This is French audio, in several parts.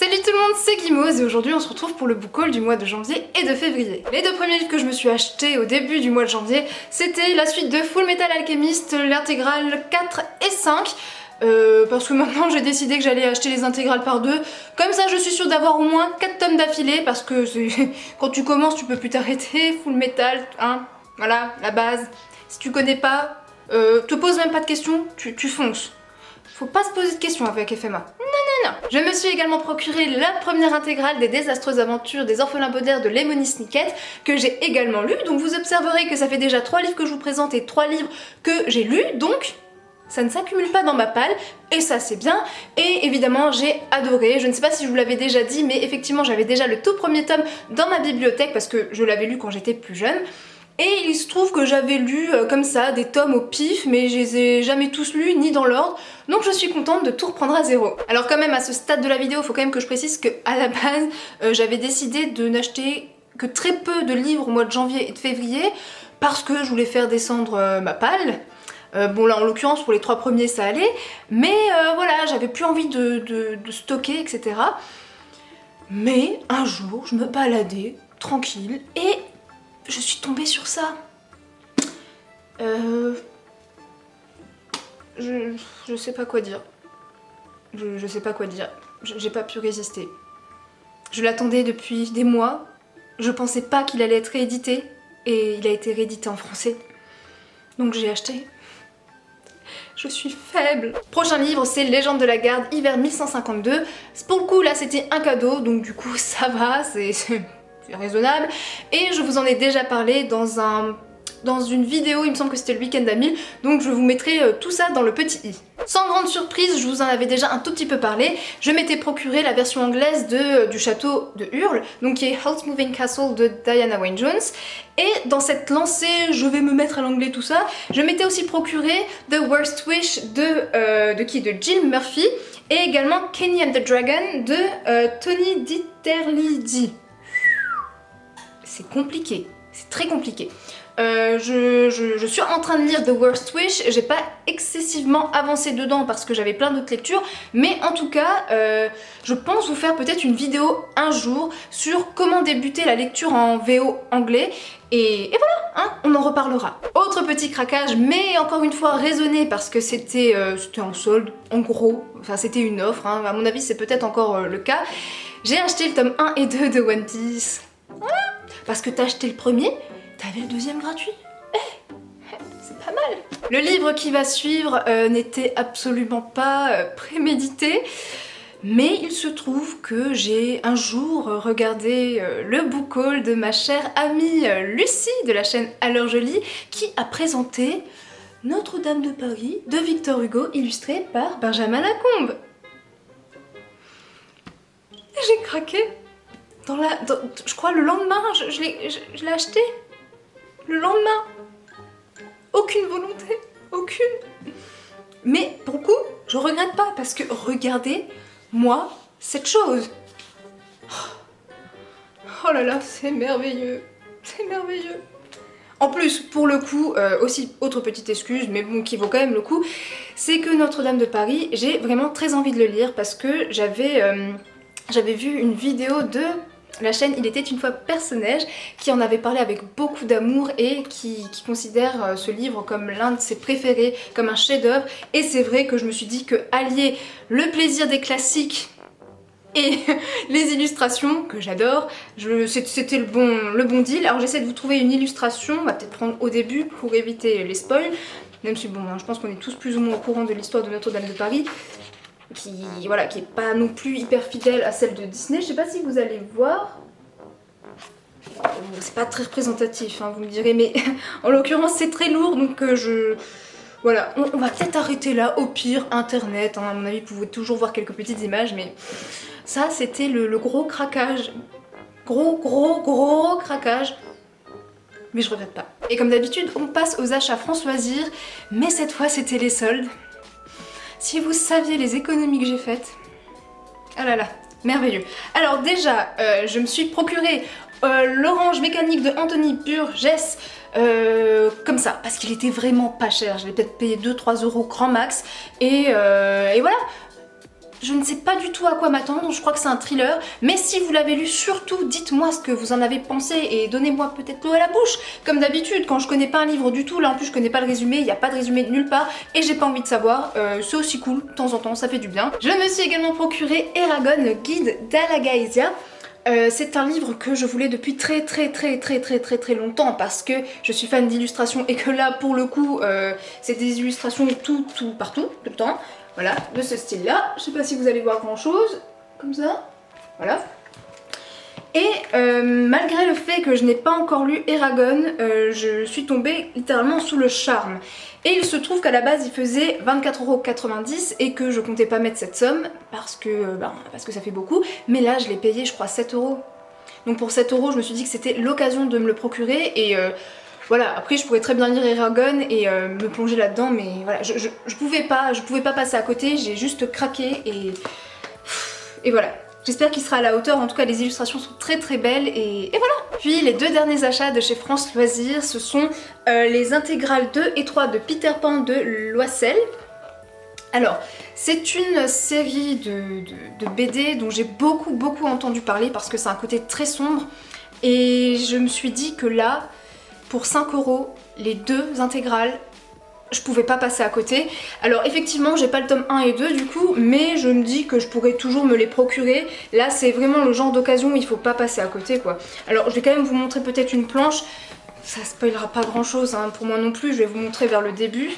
Salut tout le monde, c'est Guimauve et aujourd'hui on se retrouve pour le book haul du mois de janvier et de février. Les deux premiers livres que je me suis achetés au début du mois de janvier, c'était la suite de Full Metal Alchemist, l'intégrale 4 et 5. Parce que maintenant j'ai décidé que j'allais acheter les intégrales par deux. Comme ça je suis sûre d'avoir au moins 4 tomes d'affilée parce que quand tu commences tu peux plus t'arrêter. Full Metal, hein, voilà, la base. Si tu connais pas, te pose même pas de questions, tu fonces. Faut pas se poser de questions avec FMA. Non. Je me suis également procuré la première intégrale des désastreuses aventures des orphelins Baudelaire de Lemony Snicket que j'ai également lu. Donc vous observerez que ça fait déjà 3 livres que je vous présente et 3 livres que j'ai lus. Donc ça ne s'accumule pas dans ma palle et ça c'est bien. Et évidemment j'ai adoré, je ne sais pas si je vous l'avais déjà dit mais effectivement j'avais déjà le tout premier tome dans ma bibliothèque parce que je l'avais lu quand j'étais plus jeune. Et il se trouve que j'avais lu comme ça des tomes au pif mais je les ai jamais tous lus ni dans l'ordre, donc je suis contente de tout reprendre à zéro. Alors quand même à ce stade de la vidéo il faut quand même que je précise que à la base j'avais décidé de n'acheter que très peu de livres au mois de janvier et de février parce que je voulais faire descendre ma palle. Bon là en l'occurrence pour les 3 premiers ça allait, mais voilà j'avais plus envie de stocker etc. Mais un jour je me baladais tranquille et je suis tombée sur ça. Je sais pas quoi dire. Je sais pas quoi dire. J'ai pas pu résister. Je l'attendais depuis des mois. Je pensais pas qu'il allait être réédité. Et il a été réédité en français. Donc j'ai acheté. Je suis faible. Prochain livre, c'est Légende de la Garde, hiver 1152. Pour le coup, là, c'était un cadeau. Donc du coup, ça va, c'est raisonnable. Et je vous en ai déjà parlé dans une vidéo, il me semble que c'était le week-end à 1000, donc je vous mettrai tout ça dans le petit i. Sans grande surprise, je vous en avais déjà un tout petit peu parlé, je m'étais procuré la version anglaise du château de Hurle, donc qui est House Moving Castle de Diana Wynne-Jones, et dans cette lancée, je vais me mettre à l'anglais tout ça, je m'étais aussi procuré The Worst Wish de Jill Murphy, et également Kenny and the Dragon de Tony Diterlidi. C'est compliqué, c'est très compliqué. Je suis en train de lire The Worst Wish, j'ai pas excessivement avancé dedans parce que j'avais plein d'autres lectures, mais en tout cas, je pense vous faire peut-être une vidéo un jour sur comment débuter la lecture en VO anglais, et voilà, hein, on en reparlera. Autre petit craquage, mais encore une fois raisonné parce que c'était en solde, en gros, enfin c'était une offre, hein, à mon avis c'est peut-être encore le cas. J'ai acheté le tome 1 et 2 de One Piece. Voilà. Parce que t'as acheté le premier, t'avais le deuxième gratuit. C'est pas mal. Le livre qui va suivre n'était absolument pas prémédité, mais il se trouve que j'ai un jour regardé le book haul de ma chère amie Lucie de la chaîne Alors Jolie qui a présenté Notre-Dame de Paris de Victor Hugo illustré par Benjamin Lacombe. Et j'ai craqué. Je crois le lendemain, je l'ai acheté. Le lendemain. Aucune volonté. Aucune. Mais pour le coup, je regrette pas parce que regardez, moi, cette chose. Oh là là, c'est merveilleux. C'est merveilleux. En plus, pour le coup, aussi autre petite excuse, mais bon, qui vaut quand même le coup, c'est que Notre-Dame de Paris, j'ai vraiment très envie de le lire parce que j'avais vu une vidéo de la chaîne Il était une fois Personnage qui en avait parlé avec beaucoup d'amour et qui considère ce livre comme l'un de ses préférés, comme un chef-d'œuvre. Et c'est vrai que je me suis dit que allier le plaisir des classiques et les illustrations que j'adore, c'était le bon deal. Alors j'essaie de vous trouver une illustration, on va peut-être prendre au début pour éviter les spoils, même si bon, je pense qu'on est tous plus ou moins au courant de l'histoire de Notre-Dame de Paris. Qui est pas non plus hyper fidèle à celle de Disney. Je sais pas si vous allez voir. C'est pas très représentatif, hein, vous me direz, mais en l'occurrence c'est très lourd, donc voilà, on va peut-être arrêter là, au pire, internet, hein, à mon avis vous pouvez toujours voir quelques petites images, mais ça c'était le gros craquage. Gros craquage. Mais je regrette pas. Et comme d'habitude, on passe aux achats Françoisir, mais cette fois c'était les soldes. Si vous saviez les économies que j'ai faites, ah là là, merveilleux. Alors déjà, je me suis procuré l'orange mécanique de Anthony Burgess, comme ça, parce qu'il était vraiment pas cher. Je l'ai peut-être payé 2-3 € grand max, et voilà. Je ne sais pas du tout à quoi m'attendre, je crois que c'est un thriller, mais si vous l'avez lu, surtout dites-moi ce que vous en avez pensé et donnez-moi peut-être l'eau à la bouche. Comme d'habitude, quand je connais pas un livre du tout, là en plus je connais pas le résumé, il n'y a pas de résumé nulle part et j'ai pas envie de savoir, c'est aussi cool, de temps en temps, ça fait du bien. Je me suis également procuré Eragon, le guide d'Alagaësia. C'est un livre que je voulais depuis très longtemps parce que je suis fan d'illustration et que là pour le coup c'est des illustrations partout, tout le temps. Voilà, de ce style là. Je sais pas si vous allez voir grand chose, comme ça. Voilà. Et malgré le fait que je n'ai pas encore lu Eragon, je suis tombée littéralement sous le charme. Et il se trouve qu'à la base il faisait 24,90 € et que je comptais pas mettre cette somme parce que ça fait beaucoup. Mais là je l'ai payé je crois 7 €. Donc pour 7 € je me suis dit que c'était l'occasion de me le procurer et voilà, après je pourrais très bien lire Eragon et me plonger là-dedans mais voilà, je pouvais pas passer à côté, j'ai juste craqué et voilà. J'espère qu'il sera à la hauteur, en tout cas les illustrations sont très belles et voilà. Puis les deux derniers achats de chez France Loisirs, ce sont les intégrales 2 et 3 de Peter Pan de Loisel. Alors, c'est une série de BD dont j'ai beaucoup entendu parler parce que c'est un côté très sombre et je me suis dit que là, pour 5 €, les deux intégrales, je pouvais pas passer à côté. Alors effectivement j'ai pas le tome 1 et 2 du coup, mais je me dis que je pourrais toujours me les procurer. Là c'est vraiment le genre d'occasion où il faut pas passer à côté quoi. Alors je vais quand même vous montrer peut-être une planche. Ça spoilera pas grand chose hein, pour moi non plus, je vais vous montrer vers le début.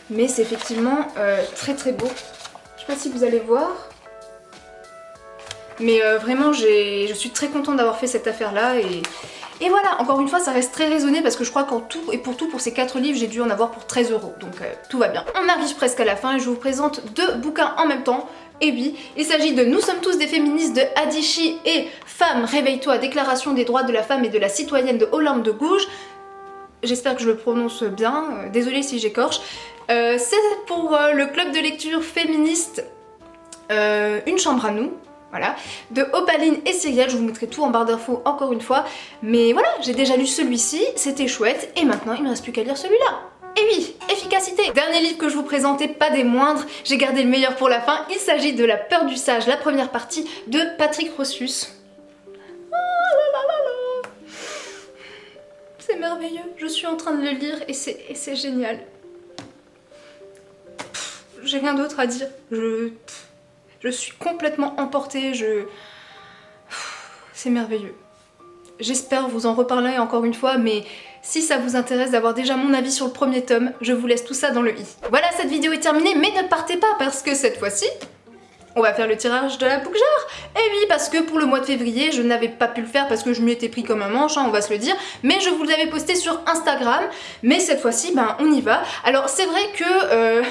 Mais c'est effectivement très beau. Je sais pas si vous allez voir. Mais vraiment je suis très contente d'avoir fait cette affaire là et voilà, encore une fois ça reste très raisonné parce que je crois qu'en tout et pour tout pour ces 4 livres j'ai dû en avoir pour 13 €, donc tout va bien. On arrive presque à la fin et je vous présente deux bouquins en même temps. Et oui, il s'agit de Nous sommes tous des féministes de Adichie et Femme, réveille-toi, déclaration des droits de la femme et de la citoyenne de Olympe de Gouges. J'espère que je le prononce bien, désolée si j'écorche. C'est pour le club de lecture féministe Une chambre à nous. Voilà, de Opaline et Cyrielle, je vous mettrai tout en barre d'infos encore une fois. Mais voilà, j'ai déjà lu celui-ci, c'était chouette, et maintenant il ne me reste plus qu'à lire celui-là. Et oui, efficacité. Dernier livre que je vous présentais, pas des moindres, j'ai gardé le meilleur pour la fin, il s'agit de La peur du sage, la première partie de Patrick Rothfuss. C'est merveilleux, je suis en train de le lire et c'est génial. J'ai rien d'autre à dire, je suis complètement emportée, c'est merveilleux. J'espère vous en reparler encore une fois, mais si ça vous intéresse d'avoir déjà mon avis sur le premier tome, je vous laisse tout ça dans le i. Voilà, cette vidéo est terminée, mais ne partez pas parce que cette fois-ci, on va faire le tirage de la book jar. Et oui, parce que pour le mois de février, je n'avais pas pu le faire parce que je m'y étais pris comme un manche, hein, on va se le dire. Mais je vous l'avais posté sur Instagram, mais cette fois-ci, ben on y va. Alors c'est vrai que...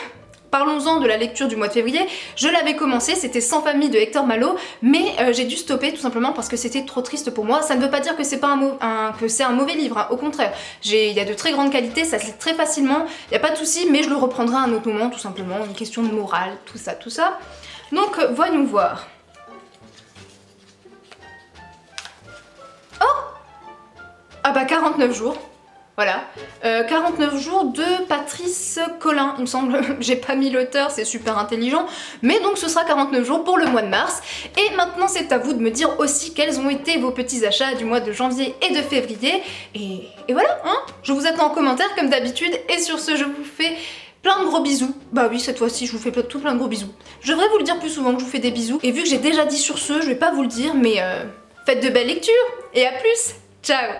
Parlons-en de la lecture du mois de février, je l'avais commencé, c'était Sans famille de Hector Malot, mais j'ai dû stopper tout simplement parce que c'était trop triste pour moi. Ça ne veut pas dire que c'est un mauvais livre, hein. Au contraire, il y a de très grandes qualités, ça se lit très facilement, il n'y a pas de souci, mais je le reprendrai à un autre moment, tout simplement, une question de morale, tout ça. Donc voyons voir. Oh, ah bah 49 jours. Voilà, 49 jours de Patrice Colin, il me semble, j'ai pas mis l'auteur, c'est super intelligent, mais donc ce sera 49 jours pour le mois de mars. Et maintenant c'est à vous de me dire aussi quels ont été vos petits achats du mois de janvier et de février, et voilà, hein, je vous attends en commentaire comme d'habitude, et sur ce je vous fais plein de gros bisous. Bah oui, cette fois-ci je vous fais plein de gros bisous. Je devrais vous le dire plus souvent que je vous fais des bisous, et vu que j'ai déjà dit sur ce, je vais pas vous le dire, mais faites de belles lectures, et à plus, ciao.